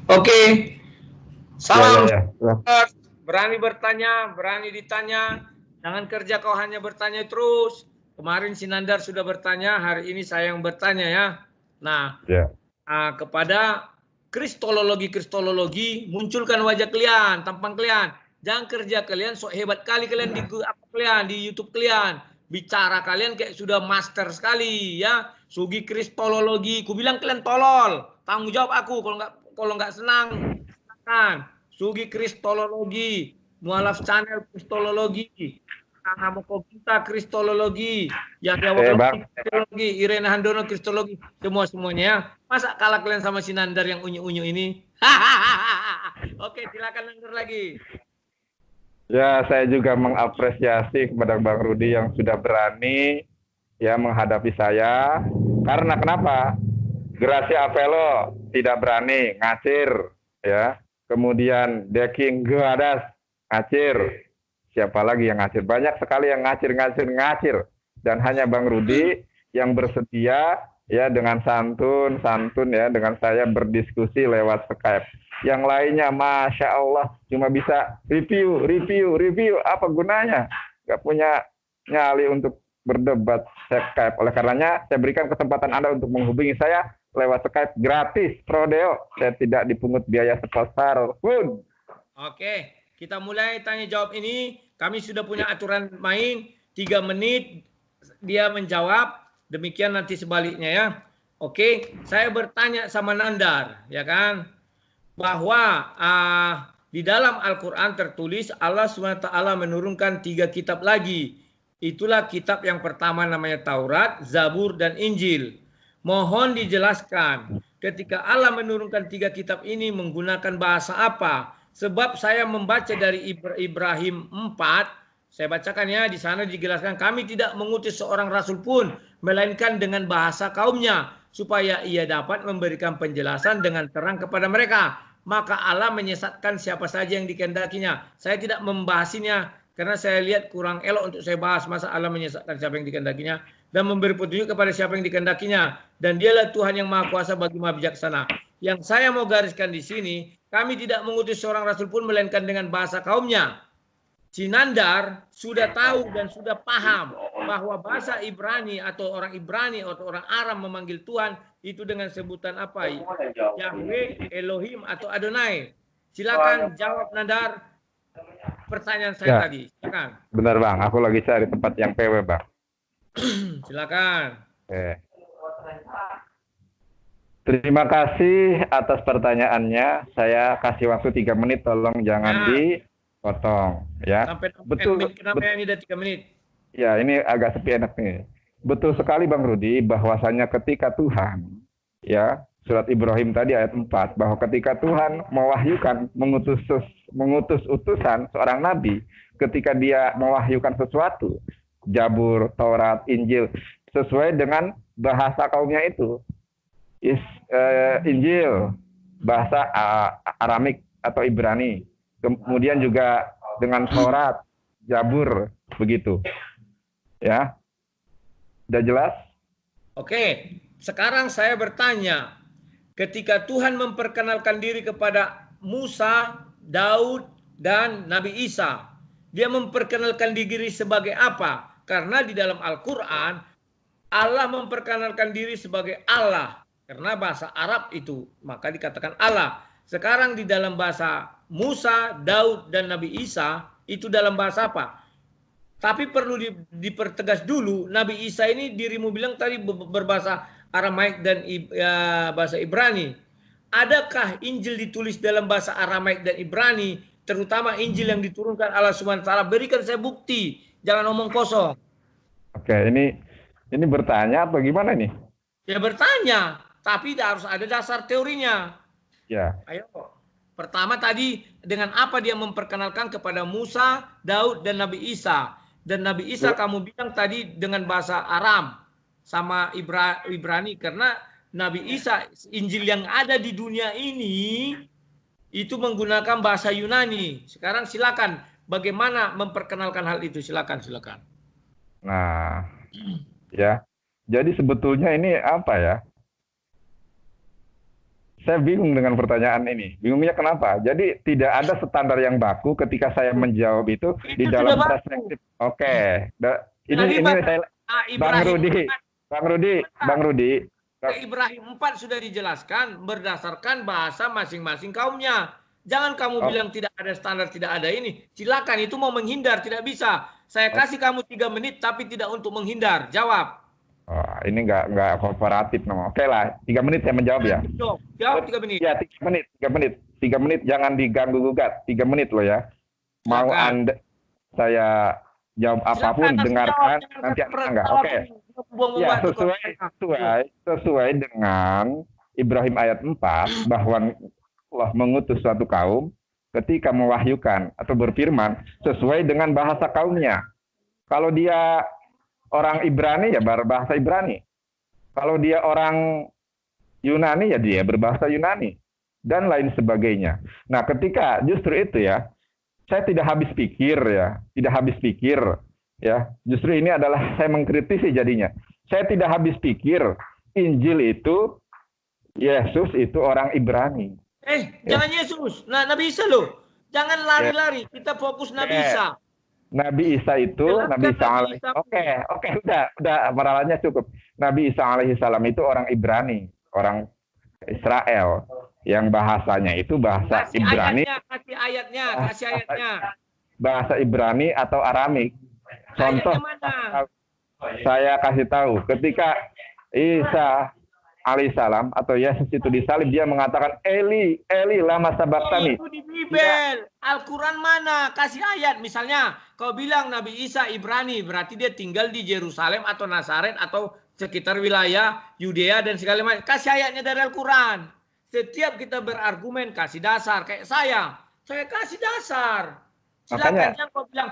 Oke, Ya, salam. ya, ya. Ya. Berani bertanya, berani ditanya. Jangan kerja kau hanya bertanya terus. Kemarin Sinandar sudah bertanya, hari ini saya yang bertanya ya. Nah, Ya. kepada kristologi, munculkan wajah kalian, tampang kalian. Jangan kerja kalian sok hebat kali kalian di apa kalian di YouTube kalian. Bicara kalian kayak sudah master sekali ya. Sugi kristologi, ku bilang kalian tolol. Tanggung jawab aku kalau nggak senang. Silakan. Sugi kristologi, mualaf channel kristologi. Nama kita kristologi, Yahya Bang. Wahloki kristologi, Irena Handono kristologi, semuanya ya. Masa kalah kalian sama si Nandar yang unyu-unyu ini? Oke, silakan Nandar lagi. Ya, saya juga mengapresiasi kepada Bang Rudi yang sudah berani ya menghadapi saya. Karena kenapa? Gracia Velo tidak berani ngacir ya. Kemudian Deking Gadas ngacir. Siapa lagi yang ngacir? Banyak sekali yang ngacir. Dan hanya Bang Rudi yang bersedia ya dengan santun ya dengan saya berdiskusi lewat Skype. Yang lainnya Masya Allah cuma bisa review. Apa gunanya? Gak punya nyali untuk berdebat Skype. Oleh karenanya saya berikan kesempatan Anda untuk menghubungi saya lewat Skype gratis Prodeo. Saya tidak dipungut biaya sebesar pun. Oke, kita mulai tanya jawab ini. Kami sudah punya aturan main 3 menit dia menjawab, demikian nanti sebaliknya ya. Oke, saya bertanya sama Nandar, ya kan? Bahwa di dalam Al-Quran tertulis Allah SWT menurunkan 3 kitab lagi. Itulah kitab yang pertama namanya Taurat, Zabur, dan Injil. Mohon dijelaskan, ketika Allah menurunkan 3 kitab ini menggunakan bahasa apa? Sebab saya membaca dari Ibrahim 4, saya bacakan ya, di sana dijelaskan, kami tidak mengutus seorang rasul pun, melainkan dengan bahasa kaumnya, supaya ia dapat memberikan penjelasan dengan terang kepada mereka. Maka Allah menyesatkan siapa saja yang dikehendakinya. Saya tidak membahasinya karena saya lihat kurang elok untuk saya bahas. Masa Allah menyesatkan siapa yang dikehendakinya dan memberi petunjuk kepada siapa yang dikehendakinya. Dan dialah Tuhan yang maha kuasa bagi maha bijaksana. Yang saya mau gariskan di sini, kami tidak mengutus seorang rasul pun melainkan dengan bahasa kaumnya. Sinandar sudah tahu dan sudah paham bahwa bahasa Ibrani atau orang Ibrani atau orang Aram memanggil Tuhan itu dengan sebutan apa? Yahweh, Elohim, atau Adonai. Silakan jawab Nandar pertanyaan saya Ya, tadi. Silakan. benar Bang. Aku lagi cari tempat yang PW Bang. Silakan. Oke. Terima kasih atas pertanyaannya. Saya kasih waktu 3 menit, tolong jangan Ya, dipotong ya. sampai Betul, kenapa ini udah 3 menit? ya ini agak sepi enak nih. Betul sekali Bang Rudi bahwasanya ketika Tuhan ya surat Ibrahim tadi ayat 4 bahwa ketika Tuhan mewahyukan mengutus utusan seorang nabi ketika dia mewahyukan sesuatu Jabur, Taurat, Injil sesuai dengan bahasa kaumnya itu. Injil bahasa Aramik atau Ibrani. Kemudian juga dengan Taurat, Jabur begitu. Ya, udah jelas? Oke, sekarang saya bertanya, ketika Tuhan memperkenalkan diri kepada Musa, Daud, dan Nabi Isa, dia memperkenalkan diri sebagai apa? Karena di dalam Al-Quran, Allah memperkenalkan diri sebagai Allah. Karena bahasa Arab itu, maka dikatakan Allah. Sekarang di dalam bahasa Musa, Daud, dan Nabi Isa, itu dalam bahasa apa? Tapi perlu dipertegas dulu, Nabi Isa ini dirimu bilang tadi berbahasa Aramaik dan bahasa Ibrani. Adakah Injil ditulis dalam bahasa Aramaik dan Ibrani, terutama Injil yang diturunkan Allah SWT? Berikan saya bukti, jangan omong kosong. Oke, ini bertanya apa gimana nih? Ya bertanya, tapi harus ada dasar teorinya. Ya. Ayo. Pertama tadi dengan apa dia memperkenalkan kepada Musa, Daud, dan Nabi Isa. Dan Nabi Isa kamu bilang tadi dengan bahasa Aram sama Ibrani. Karena Nabi Isa, Injil yang ada di dunia ini itu menggunakan bahasa Yunani. Sekarang silakan bagaimana memperkenalkan hal itu. Silakan. Nah, ya. Jadi sebetulnya ini apa ya? Saya bingung dengan pertanyaan ini. Bingungnya kenapa? Jadi tidak ada standar yang baku ketika saya menjawab itu di Itu sudah dalam baku. perspektif. Oke, Nabi ini saya Bang Ibrahim Rudi, 4, Bang Rudi, Bang Rudi. Ibrahim 4 sudah dijelaskan berdasarkan bahasa masing-masing kaumnya. Jangan kamu Oh, bilang tidak ada standar, tidak ada ini. Silakan, itu mau menghindar, tidak bisa. Saya oh, kasih kamu 3 menit, tapi tidak untuk menghindar. Jawab. oh, ini nggak kooperatif nama. Oke lah, 3 menit saya menjawab ya. Jawab 3 menit. Ya 3 menit, 3 menit, 3 menit. Jangan diganggu gugat. 3 menit loh ya. Mau Silakan. Anda saya jawab apapun, Silakan langsung jawab. dengarkan Jangan nanti kasih enggak. jawab Oke. ini. Buang-buang Ya, waktu kau. sesuai dengan Ibrahim ayat 4 bahwa Allah mengutus suatu kaum ketika mewahyukan atau berfirman sesuai dengan bahasa kaumnya. Kalau dia orang Ibrani ya berbahasa Ibrani. Kalau dia orang Yunani ya dia berbahasa Yunani dan lain sebagainya. Nah, ketika justru itu ya, saya tidak habis pikir ya, tidak habis pikir ya. Justru ini adalah saya mengkritisi jadinya. Saya tidak habis pikir Injil itu Yesus itu orang Ibrani. Ya. Jangan Yesus. Nah, Nabi Isa loh. Jangan Ya. lari-lari. Kita fokus Nabi Isa. Nabi Isa itu Jelaskan Nabi Isa Nabi alaihi. Isa. Oke, udah meralatnya cukup. Nabi Isa alaihi salam itu orang Ibrani, orang Israel yang bahasanya itu bahasa Kasih Ibrani. kasih ayatnya. Bahasa Ibrani atau Aramik. Contoh Ayatnya mana? saya kasih tahu ketika Isa alaihissalam atau Yesus itu disalib dia mengatakan Eli Eli lama sabaktani. Itu di Bibel. Al-Quran mana? Kasih ayat. Misalnya, kau bilang Nabi Isa Ibrani, berarti dia tinggal di Yerusalem atau Nazaret atau sekitar wilayah Yudea dan segala macam. Kasih ayatnya dari Al-Quran. Setiap kita berargumen, kasih dasar. Kayak saya kasih dasar. Silakan, jangan kau bilang,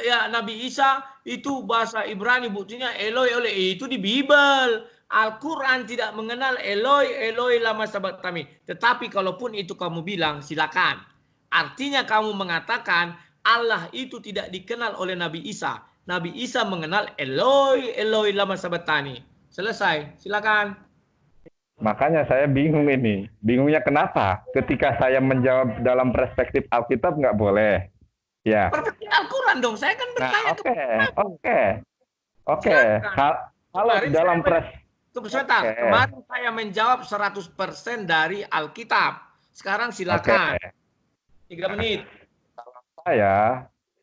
ya Nabi Isa itu bahasa Ibrani, buktinya Eloi, itu di Bibel. Al-Quran tidak mengenal Eloi, Eloi lama sabaktani. Tetapi kalaupun itu kamu bilang, silakan. Artinya kamu mengatakan Allah itu tidak dikenal oleh Nabi Isa. Nabi Isa mengenal Eloi, Eloi lama sabaktani. Selesai, silakan. Makanya saya bingung ini. Bingungnya kenapa? Ketika saya menjawab dalam perspektif Alkitab nggak boleh. Ya. Perspektif Al-Quran dong. Saya kan bertanya Oke. Kalau dalam sebentar. Kemarin saya menjawab 100% dari Alkitab. Sekarang silakan. 3 menit.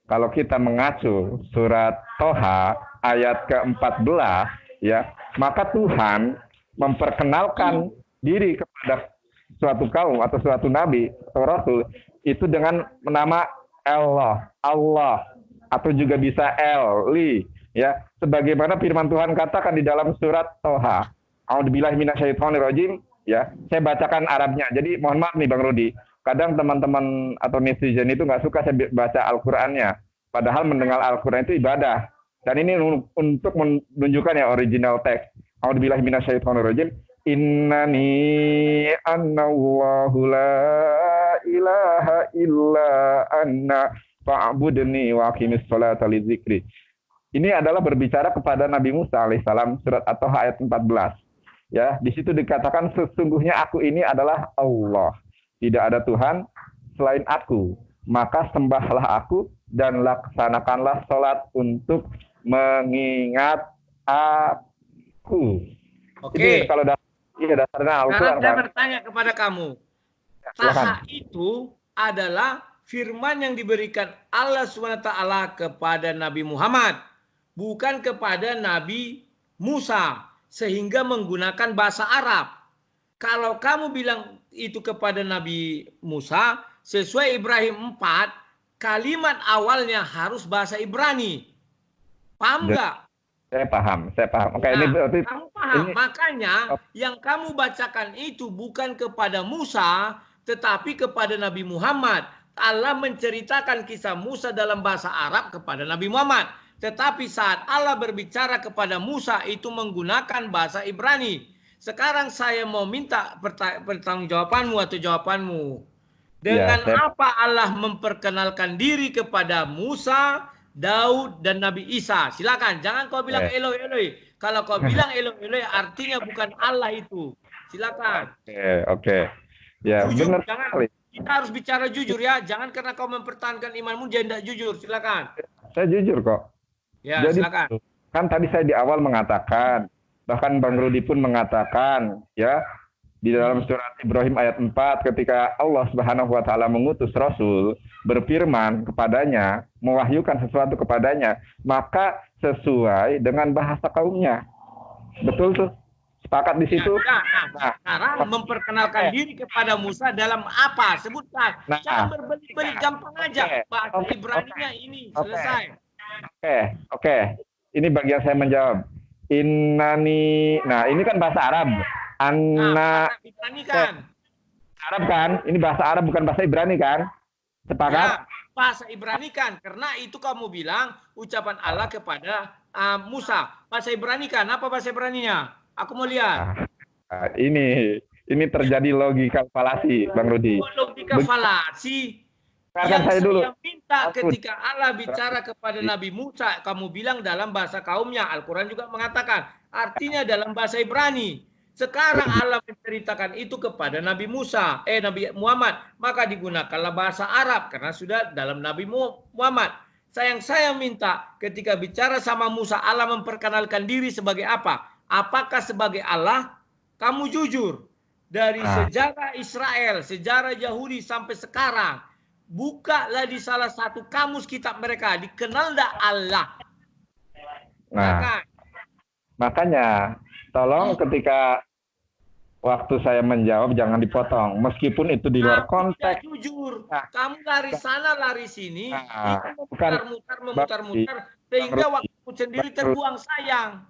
Kalau kita mengacu surat Toha ayat ke-14 ya, maka Tuhan memperkenalkan diri kepada suatu kaum atau suatu nabi atau rasul itu dengan nama Allah atau juga bisa Eli ya, sebagaimana firman Tuhan katakan di dalam surat Toha. A'udzubillahi minasyaitonirrajim ya. Saya bacakan Arabnya. Jadi mohon maaf nih Bang Rudi. Kadang teman-teman atau netizen itu nggak suka saya baca Al-Qur'annya. Padahal mendengar Al-Qur'an itu ibadah. Dan ini untuk menunjukkan ya original teks. A'udzubillahi minasyaitonirrajim. Innani annallahu la ilaha illa anna fa'budni wa aqimis sholata li dzikri. Ini adalah berbicara kepada Nabi Musa alaihissalam surat At-Taha ayat 14. Ya, di situ dikatakan sesungguhnya aku ini adalah Allah. Tidak ada Tuhan selain aku. Maka sembahlah aku dan laksanakanlah sholat untuk mengingat aku. Oke. Jadi kalau dasarnya Al-Quran. Sekarang saya bertanya kepada kamu. Taha itu adalah firman yang diberikan Allah SWT kepada Nabi Muhammad. Bukan kepada Nabi Musa. Sehingga menggunakan bahasa Arab. Kalau kamu bilang itu kepada Nabi Musa, sesuai Ibrahim 4, kalimat awalnya harus bahasa Ibrani. Paham nggak? Saya paham. Oke, ini berarti kamu paham. Makanya yang kamu bacakan itu bukan kepada Musa, tetapi kepada Nabi Muhammad. Allah menceritakan kisah Musa dalam bahasa Arab kepada Nabi Muhammad. Tetapi saat Allah berbicara kepada Musa itu menggunakan bahasa Ibrani. Sekarang saya mau minta pertanggungjawabanmu atau jawabanmu. Dengan apa Allah memperkenalkan diri kepada Musa, Daud, dan Nabi Isa? Silakan, jangan kau bilang Eloi, Eloi. Kalau kau bilang Eloi, Eloi artinya bukan Allah itu. Silakan. Oke. Ya, Jujur, benar jangan. sekali. Kita harus bicara jujur ya. Jangan karena kau mempertahankan imanmu jadi tidak jujur. Silakan. Saya jujur kok. Ya, Jadi silakan. kan tadi saya di awal mengatakan, bahkan Bang Rudi pun mengatakan, ya, di dalam surat Ibrahim ayat 4 ketika Allah Subhanahu wa taala mengutus rasul berfirman kepadanya, mewahyukan sesuatu kepadanya, maka sesuai dengan bahasa kaumnya. Betul tuh. Sepakat di situ? Nah, sekarang memperkenalkan diri kepada Musa dalam apa? Sebutkan. Jangan berbelit-belit, gampang aja. Bahasa Ibraninya ini selesai. Oke. Ini bagian saya menjawab. Innani. Nah, ini kan bahasa Arab. Anna. Ibrani kan? Arab kan? Ini bahasa Arab bukan bahasa Ibrani kan? Sepakat? Ya, bahasa Ibrani kan? Karena itu kamu bilang ucapan Allah kepada Musa. Bahasa Ibrani kan? Apa bahasa Ibraninya? Aku mau lihat. Ini terjadi logika falasi, Bang Rudi. Logika falasi. Yang saya minta ketika Allah bicara kepada Nabi Musa, kamu bilang dalam bahasa kaumnya. Al-Quran juga mengatakan, artinya dalam bahasa Ibrani. Sekarang Allah menceritakan itu kepada Nabi Musa, Nabi Muhammad. Maka digunakanlah bahasa Arab, karena sudah dalam Nabi Muhammad. Yang saya minta ketika bicara sama Musa, Allah memperkenalkan diri sebagai apa? Apakah sebagai Allah? Kamu jujur. Dari sejarah Israel, sejarah Yahudi sampai sekarang, bukalah di salah satu kamus kitab mereka, dikenal tidak Allah? Nah, makanya tolong ketika waktu saya menjawab jangan dipotong, meskipun itu di luar konteks. Jujur, kamu lari sana lari sini, memutar-mutar, sehingga waktu sendiri terbuang, sayang.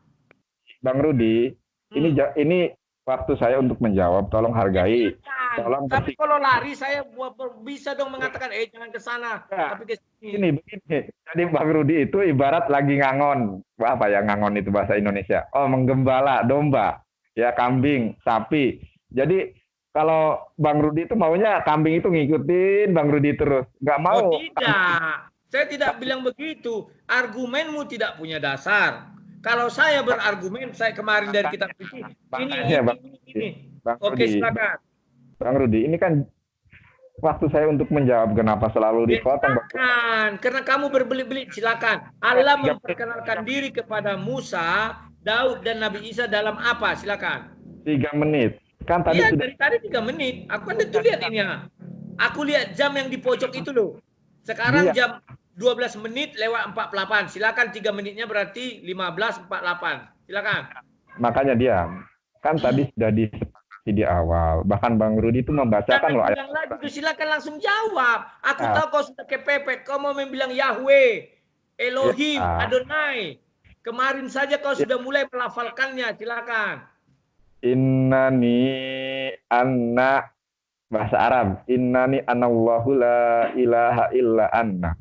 Bang Rudi, ini waktu saya untuk menjawab, tolong hargai. Tapi kalau lari saya bisa dong mengatakan jangan ke sana, tapi ke sini. Begini. Jadi Bang Rudi itu ibarat lagi ngangon. Apa ya ngangon itu bahasa Indonesia? Oh, menggembala domba. Ya, kambing, sapi. Jadi kalau Bang Rudi itu maunya kambing itu ngikutin Bang Rudi terus. Nggak mau. Oh, tidak. Saya tidak bilang begitu. Argumenmu tidak punya dasar. Kalau saya berargumen, saya kemarin dari kitab suci, ini. Oke, silakan. Bang Rudi, ini kan waktu saya untuk menjawab kenapa selalu dipotong. Silakan, karena kamu berbelit-belit, silakan. Allah memperkenalkan diri kepada Musa, Daud, dan Nabi Isa dalam apa? Silakan. 3 menit. Kan tadi sudah. Dari tadi 3 menit. Aku kan itu lihat ini ya. Aku lihat jam yang di pojok itu loh. Sekarang jam 12 menit lewat 48. Silakan 3 menitnya berarti 15:48. Silakan. Makanya diam. Kan tadi sudah disepakati di awal. Bahkan Bang Rudi itu membacakan loh ayat. Silakan langsung jawab. Aku tahu kau sudah kepepet. Kau mau bilang Yahweh, Elohim, Adonai. Kemarin saja kau sudah mulai melafalkannya. Silakan. Innani anna bahasa Arab. Innani anallahu la ilaha illa anna.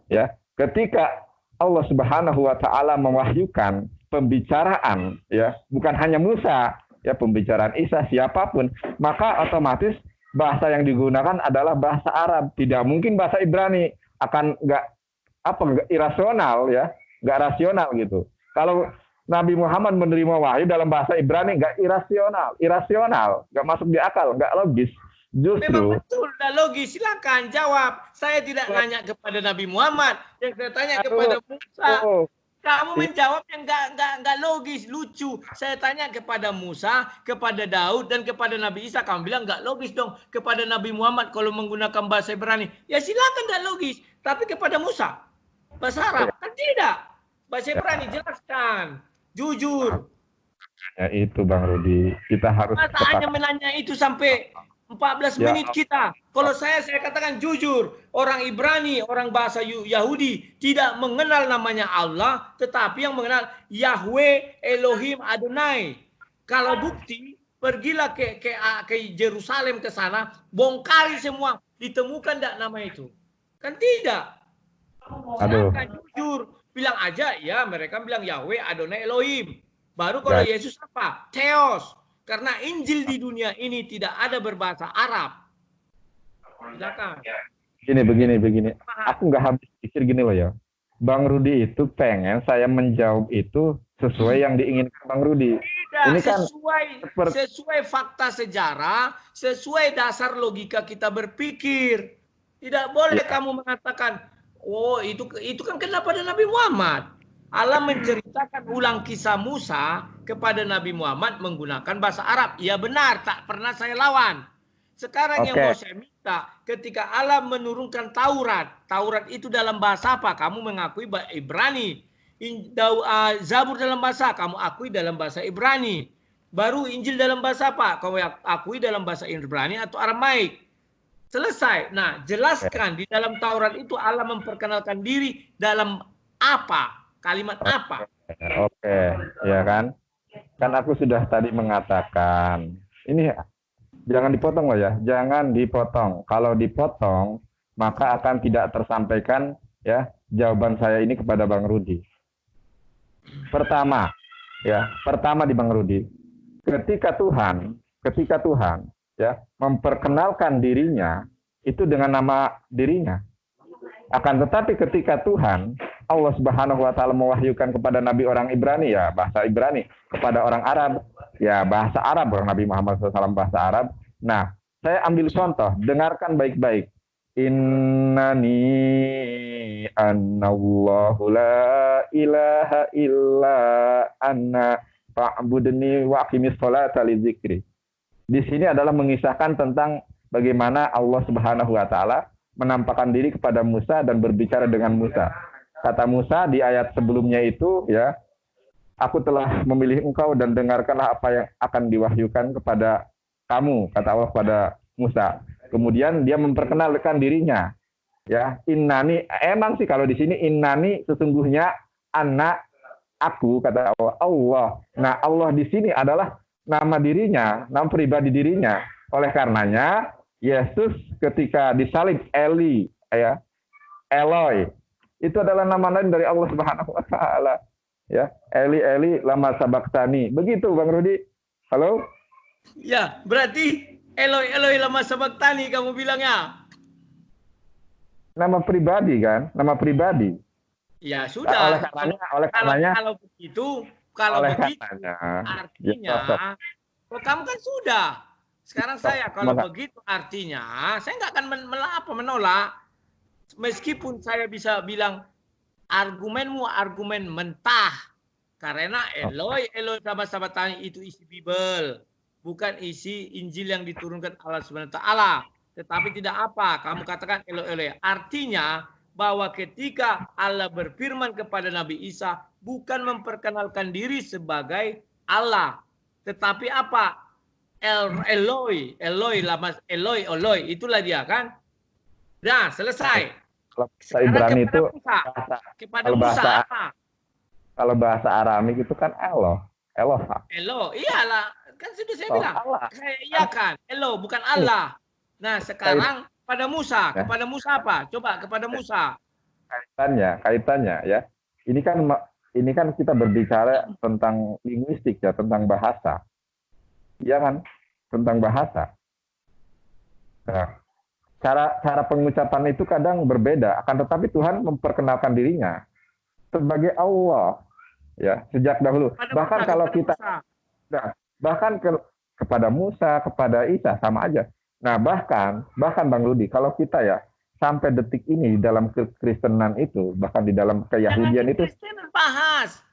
Ya, ketika Allah Subhanahu wa taala mewahyukan pembicaraan, ya, bukan hanya Musa, ya, pembicaraan Isa siapapun, maka otomatis bahasa yang digunakan adalah bahasa Arab. Tidak mungkin bahasa Ibrani, akan nggak irasional, ya, nggak rasional gitu. Kalau Nabi Muhammad menerima wahyu dalam bahasa Ibrani nggak irasional, nggak masuk di akal, nggak logis. Justru memang betul, tidak logis. Silakan jawab. Saya tidak nanya kepada Nabi Muhammad, yang saya tanya kepada Musa. Kamu menjawab yang nggak logis, lucu. Saya tanya kepada Musa, kepada Daud, dan kepada Nabi Isa. Kamu bilang nggak logis dong. Kepada Nabi Muhammad kalau menggunakan bahasa Ibrani, ya silakan nggak logis. Tapi kepada Musa, bahasa Arab kan tidak. Bahasa Ibrani jelaskan, jujur. Ya itu Bang Rudi, kita harus. Masa hanya menanya itu sampai 14 menit kita. Kalau saya katakan jujur, orang Ibrani, orang bahasa Yahudi tidak mengenal namanya Allah, tetapi yang mengenal Yahweh, Elohim, Adonai. Kalau bukti, pergilah ke Yerusalem ke sana, bongkari semua, ditemukan tidak nama itu? Kan tidak. Silakan jujur, bilang aja ya, mereka bilang Yahweh, Adonai, Elohim. Baru kalau Yesus apa? Theos. Karena Injil di dunia ini tidak ada berbahasa Arab. Silakan. Begini. Aku nggak habis pikir gini loh ya. Bang Rudi itu pengen saya menjawab itu sesuai yang diinginkan Bang Rudi. Tidak, Ini kan sesuai fakta sejarah, sesuai dasar logika kita berpikir. Tidak boleh ya, kamu mengatakan, oh itu kan kena pada Nabi Muhammad. Allah menceritakan ulang kisah Musa kepada Nabi Muhammad menggunakan bahasa Arab. Ya benar, tak pernah saya lawan. Sekarang yang mau oke. saya minta, ketika Allah menurunkan Taurat, Taurat itu dalam bahasa apa? Kamu mengakui Ibrani. Zabur dalam bahasa, kamu akui dalam bahasa Ibrani. Baru Injil dalam bahasa apa? Kamu akui dalam bahasa Ibrani atau Aramaik. Selesai. Nah, jelaskan di dalam Taurat itu Allah memperkenalkan diri dalam apa? Kalimat apa? Oke, ya kan? Kan aku sudah tadi mengatakan, ini jangan dipotong loh ya, jangan dipotong. Kalau dipotong, maka akan tidak tersampaikan ya jawaban saya ini kepada Bang Rudi. Pertama, pertama di Bang Rudi, ketika Tuhan ya memperkenalkan dirinya itu dengan nama dirinya. Akan tetapi ketika Tuhan Allah Subhanahu wa taala mewahyukan kepada nabi orang Ibrani ya bahasa Ibrani, kepada orang Arab ya bahasa Arab, orang Nabi Muhammad SAW bahasa Arab. Nah, saya ambil contoh, dengarkan baik-baik. Innani annallahu la ilaha illa anna fa'budni wa aqimis sholata li dzikri. Di sini adalah mengisahkan tentang bagaimana Allah Subhanahu wa taala menampakkan diri kepada Musa dan berbicara dengan Musa. Kata Musa di ayat sebelumnya itu ya, aku telah memilih engkau dan dengarkanlah apa yang akan diwahyukan kepada kamu, kata Allah kepada Musa. Kemudian dia memperkenalkan dirinya. Ya, innani, emang sih kalau di sini innani sesungguhnya anak aku, kata Allah. Nah, Allah di sini adalah nama dirinya, nama pribadi dirinya. Oleh karenanya Yesus ketika disalib Eli ya, Eloi, itu adalah nama lain dari Allah Subhanahu wa taala. Ya, Eli Eli lama sabaktani. Begitu Bang Rudi. Halo? Ya, berarti Eloi Eloi lama sabaktani kamu bilang ya. Nama pribadi kan? Nama pribadi. Ya sudah. Oleh karenanya kalau begitu artinya kalau kamu kan sudah. Sekarang saya kalau begitu artinya saya nggak akan menolak. Meskipun saya bisa bilang argumenmu argumen mentah. Karena Eloi sama-sama tanya itu isi Bible. Bukan isi Injil yang diturunkan Allah SWT. Tetapi tidak apa. Kamu katakan Eloi. Artinya bahwa ketika Allah berfirman kepada Nabi Isa bukan memperkenalkan diri sebagai Allah. Tetapi apa? Eloi, itulah dia kan. Nah, selesai. Kalau Ibrani itu kepada Musa apa? Kalau bahasa Aramik itu kan Eloh, iyalah. Kan sudah saya bilang. Iya kan, Eloh bukan Allah. Nah, sekarang kepada Musa apa? Coba kepada Musa. Kaitannya ya. Ini kan kita berbicara tentang linguistik ya, tentang bahasa. Iya kan? Tentang bahasa. Nah, cara pengucapan itu kadang berbeda, akan tetapi Tuhan memperkenalkan dirinya sebagai Allah ya sejak dahulu. Bahkan kalau kita kepada Musa, kepada Isa sama aja. Nah, bahkan Bang Rudi, kalau kita ya sampai detik ini di dalam kekristenan itu, bahkan di dalam keyahudian itu bahas.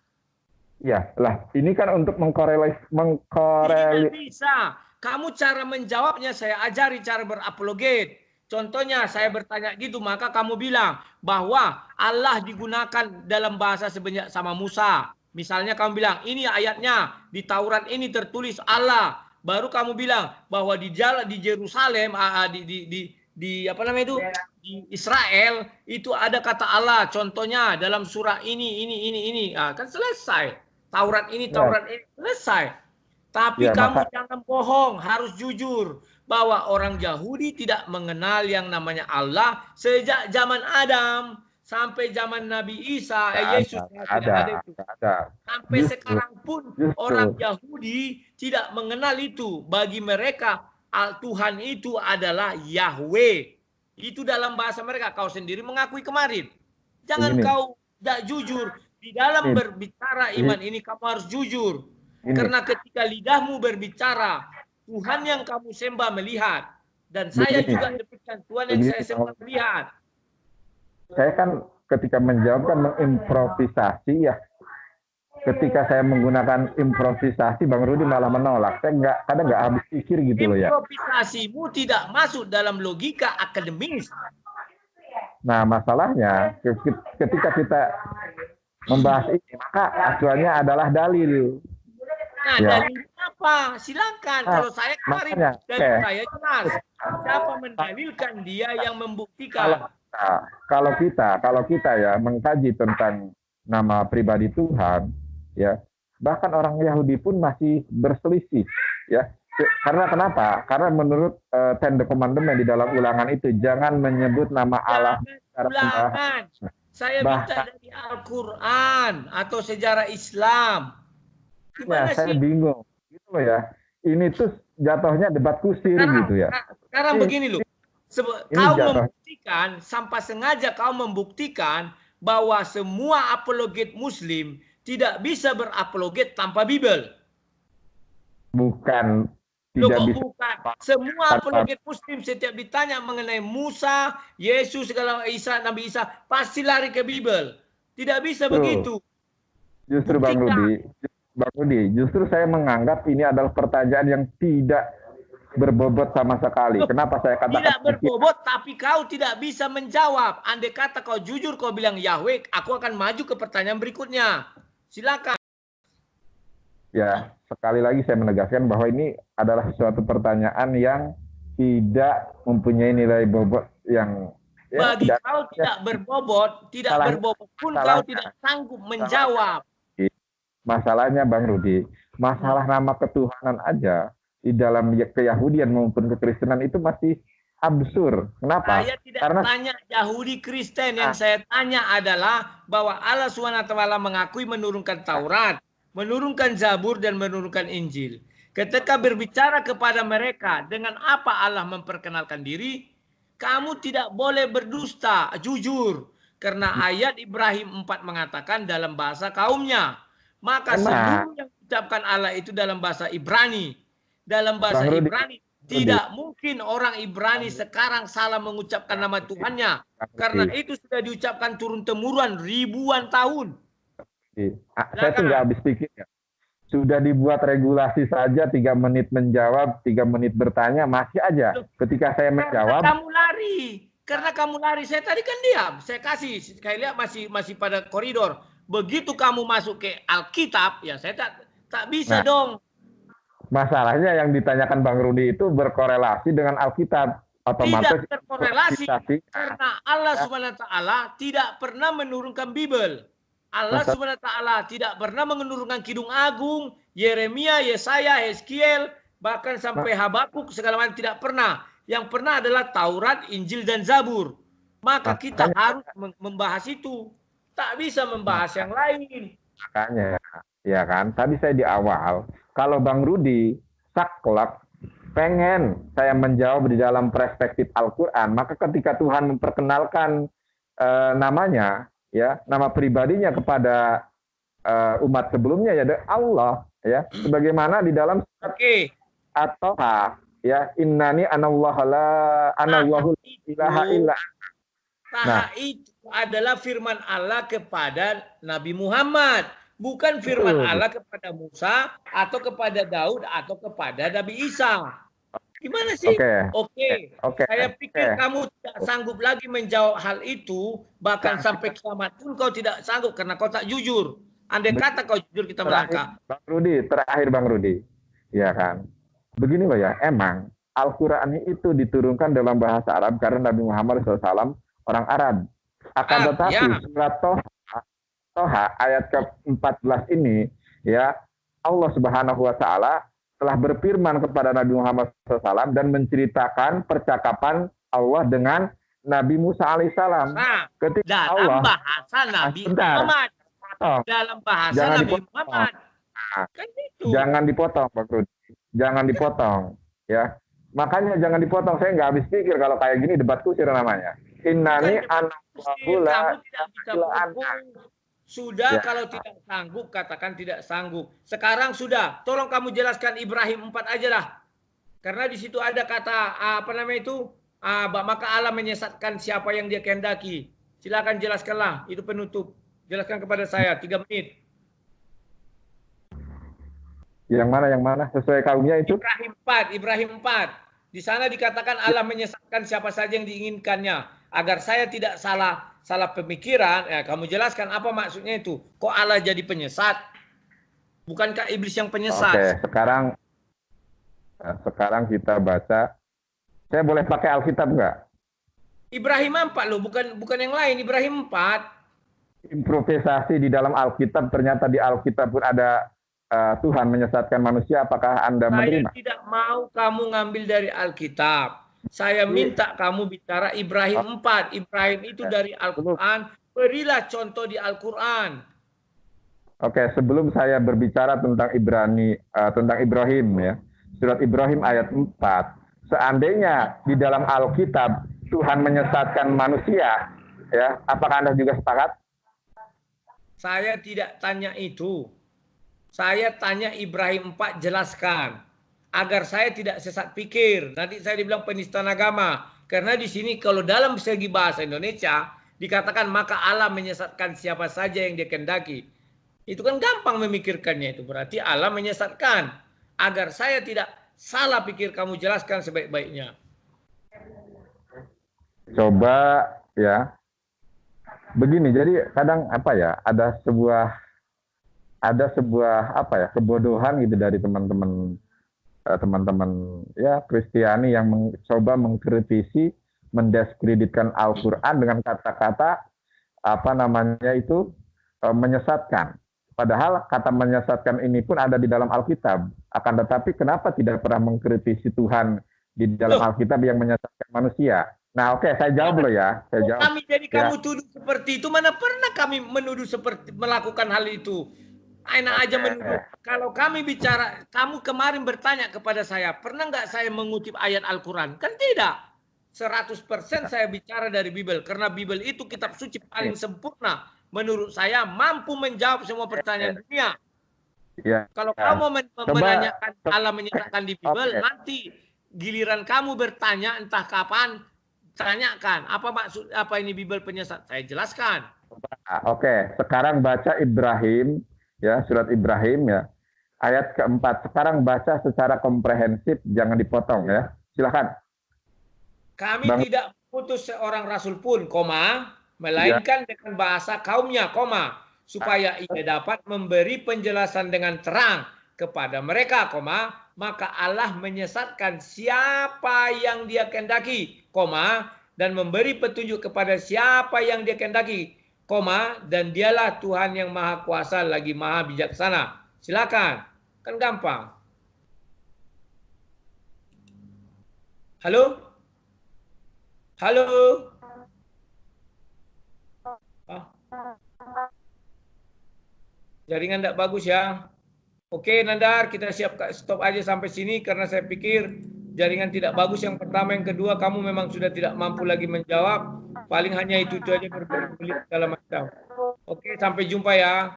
Ya, lah ini kan untuk mengkorelasi. Tidak bisa. Kamu cara menjawabnya saya ajari cara berapologet. Contohnya saya bertanya gitu, maka kamu bilang bahwa Allah digunakan dalam bahasa sebanyak sama Musa. Misalnya kamu bilang, ini ayatnya di Taurat ini tertulis Allah. Baru kamu bilang bahwa di Yerusalem di apa namanya itu di Israel itu ada kata Allah. Contohnya dalam surah ini. Kan selesai. Taurat ini selesai. Tapi kamu jangan bohong, harus jujur bahwa orang Yahudi tidak mengenal yang namanya Allah sejak zaman Adam sampai zaman Nabi Isa, Yesus ada. Sampai sekarang pun orang Yahudi tidak mengenal itu. Bagi mereka Tuhan itu adalah Yahweh. Itu dalam bahasa mereka. Kau sendiri mengakui kemarin. Jangan kau tidak jujur. Di dalam berbicara iman ini kamu harus jujur. Ini. Karena ketika lidahmu berbicara, Tuhan yang kamu sembah melihat. Dan saya Begini. juga demikian, Tuhan yang saya sembah melihat. Saya kan ketika menjawab kan mengimprovisasi ya. Ketika saya menggunakan improvisasi, Bang Rudi malah menolak. Saya kadang nggak habis pikir gitu loh ya. Improvisasimu tidak masuk dalam logika akademis. Nah, masalahnya ketika kita membahas ini, maka acuannya adalah dalil. Nah, Ya. dalil apa? Silakan. Kalau saya kemarin dalil saya jelas. Siapa mendalilkan, dia yang membuktikan. Kalau kita ya mengkaji tentang nama pribadi Tuhan, ya bahkan orang Yahudi pun masih berselisih, ya. Karena kenapa? Karena menurut Ten Commandment di dalam Ulangan itu jangan menyebut nama Allah. Ulangan. Saya minta dari Al-Quran atau sejarah Islam. Gimana saya bingung, gitu loh ya. Ini tuh jatuhnya debat kusir gitu ya. Sekarang begini loh. Kau membuktikan, sampai sengaja kau membuktikan bahwa semua apologet Muslim tidak bisa berapologet tanpa Bible. Bukan. Tidak bisa. Bukan. Semua apologet Muslim setiap ditanya mengenai Musa, Yesus, segala Nabi Isa, pasti lari ke Bible. Tidak bisa begitu. Justru Bang Rudi, justru saya menganggap ini adalah pertanyaan yang tidak berbobot sama sekali. Kenapa saya katakan tidak berbobot, tapi kau tidak bisa menjawab. Andai kata kau jujur, kau bilang Yahweh, aku akan maju ke pertanyaan berikutnya. Silakan. Ya, sekali lagi saya menegaskan bahwa ini adalah suatu pertanyaan yang tidak mempunyai nilai bobot yang bagi kau tidak berbobot, pun kau tidak sanggup menjawab. Masalahnya Bang Rudi, masalah nama ketuhanan aja di dalam keyahudian maupun kekristenan itu masih absurd. Kenapa? Saya tidak tanya Yahudi Kristen, yang saya tanya adalah bahwa Allah SWT mengakui menurunkan Taurat, menurunkan Zabur, dan menurunkan Injil. Ketika berbicara kepada mereka, dengan apa Allah memperkenalkan diri? Kamu tidak boleh berdusta, jujur. Karena ayat Ibrahim 4 mengatakan dalam bahasa kaumnya. Maka seluruh yang diucapkan Allah itu dalam bahasa Ibrani. Dalam bahasa Ibrani, tidak mungkin orang Ibrani sekarang salah mengucapkan nama Tuhannya. Karena itu sudah diucapkan turun-temurun ribuan tahun. Saya tuh nggak habis pikir ya. Sudah dibuat regulasi saja 3 menit menjawab, 3 menit bertanya, masih aja. Ketika saya menjawab. Karena kamu lari. Saya tadi kan diam. Saya kasih, saya lihat masih pada koridor. Begitu kamu masuk ke Alkitab, ya saya tak bisa dong. Masalahnya yang ditanyakan Bang Rudi itu berkorelasi dengan Alkitab. Otomatis tidak berkorelasi karena Allah SWT tidak pernah menurunkan Bible. Allah SWT tidak pernah menurunkan Kidung Agung, Yeremia, Yesaya, Yeskiel, bahkan sampai Habakuk segala macam tidak pernah. Yang pernah adalah Taurat, Injil, dan Zabur. Maka kita harus membahas itu. Tak bisa membahas yang lain. Makanya, ya kan, tadi saya di awal, kalau Bang Rudi saklek pengen saya menjawab di dalam perspektif Al-Quran, maka ketika Tuhan memperkenalkan namanya, ya, nama pribadinya kepada umat sebelumnya ya Allah, ya, sebagaimana di dalam At-Toha, ya, innani anallahu la ilaha illa. Nah, itu adalah firman Allah kepada Nabi Muhammad. Bukan firman Allah kepada Musa, atau kepada Daud, atau kepada Nabi Isa. Gimana sih? Oke. Saya pikir kamu tidak sanggup lagi menjawab hal itu, bahkan sampai kiamat pun kau tidak sanggup, karena kau tak jujur. Andai kata kau jujur, kita melangkah. Terakhir Bang Rudi. Ya kan? Begini loh ya, emang Al-Quran itu diturunkan dalam bahasa Arab karena Nabi Muhammad SAW orang Arab. Akan tetapi surat Toha ayat ke-14 ini, ya, Allah Subhanahu wa Ta'ala telah berfirman kepada Nabi Muhammad SAW dan menceritakan percakapan Allah dengan Nabi Musa alaihissalam. Ketika dalam bahasa Nabi Muhammad. Dalam bahasa Nabi Muhammad. Kan itu. Jangan dipotong, Pak Rudi. Jangan dipotong, ya. Makanya jangan dipotong. Saya nggak habis pikir kalau kayak gini debat kusir namanya. Innani Sudah, Ya. kalau tidak sanggup, katakan tidak sanggup. Sekarang sudah, tolong kamu jelaskan Ibrahim 4 aja lah. Karena di situ ada kata, apa namanya itu, maka Allah menyesatkan siapa yang dia kehendaki. Silakan jelaskanlah, itu penutup. Jelaskan kepada saya, 3 menit. Yang mana? Sesuai kaumnya itu? Ibrahim 4. Di sana dikatakan Allah menyesatkan siapa saja yang diinginkannya. Agar saya tidak salah pemikiran, ya, kamu jelaskan apa maksudnya itu. Kok Allah jadi penyesat? Bukankah iblis yang penyesat? Oke, sekarang kita baca. Saya boleh pakai Alkitab nggak? Ibrahim 4 loh, bukan yang lain. Ibrahim 4. Improvisasi di dalam Alkitab, ternyata di Alkitab pun ada Tuhan menyesatkan manusia. Apakah Anda menerima? Saya tidak mau kamu ngambil dari Alkitab. Saya minta kamu bicara Ibrahim 4. Ibrahim itu dari Al-Quran. Berilah contoh di Al-Quran. Oke, sebelum saya berbicara tentang Ibrahim ya, surat Ibrahim ayat 4, seandainya di dalam Alkitab Tuhan menyesatkan manusia, ya, apakah Anda juga sepakat? Saya tidak tanya itu. Saya tanya Ibrahim 4, jelaskan. Agar saya tidak sesat pikir. Nanti saya dibilang penistaan agama. Karena di sini kalau dalam segi bahasa Indonesia, dikatakan maka Allah menyesatkan siapa saja yang dia kehendaki. Itu kan gampang memikirkannya itu. Berarti Allah menyesatkan. Agar saya tidak salah pikir, kamu jelaskan sebaik-baiknya. Coba ya. Begini, jadi kadang ada sebuah kebodohan gitu dari teman-teman ya Kristiani yang mencoba mengkritisi, mendiskreditkan Al-Qur'an dengan kata-kata menyesatkan. Padahal kata menyesatkan ini pun ada di dalam Alkitab. Akan tetapi kenapa tidak pernah mengkritisi Tuhan di dalam Alkitab yang menyesatkan manusia? Nah, oke, saya jawab loh ya. Kamu tuduh seperti itu, mana pernah kami menuduh melakukan hal itu? Enak aja menuduh. Kalau kami bicara, kamu kemarin bertanya kepada saya, pernah nggak saya mengutip ayat Al-Quran? Kan tidak. 100% saya bicara dari Bible. Karena Bible itu kitab suci paling sempurna. Menurut saya mampu menjawab semua pertanyaan dunia. Ya. Kalau kamu menanyakan Allah menyatakan di Bible, nanti giliran kamu bertanya entah kapan, tanyakan apa maksud ini Bible penyesat. Saya jelaskan. Oke, sekarang baca Ibrahim. Ya, surat Ibrahim ya, ayat keempat. Sekarang baca secara komprehensif, jangan dipotong ya. Silakan. Kami tidak putus seorang rasul pun, melainkan dengan bahasa kaumnya, supaya ia dapat memberi penjelasan dengan terang kepada mereka, maka Allah menyesatkan siapa yang dia kehendaki, dan memberi petunjuk kepada siapa yang dia kehendaki, dan dialah Tuhan yang maha kuasa lagi maha bijaksana. Silakan, kan gampang. Halo? Jaringan tidak bagus ya. Oke Nandar, kita siap stop aja sampai sini karena saya pikir jaringan tidak bagus yang pertama, yang kedua kamu memang sudah tidak mampu lagi menjawab. Paling hanya itu aja berbelit segala macam. Oke, sampai jumpa ya.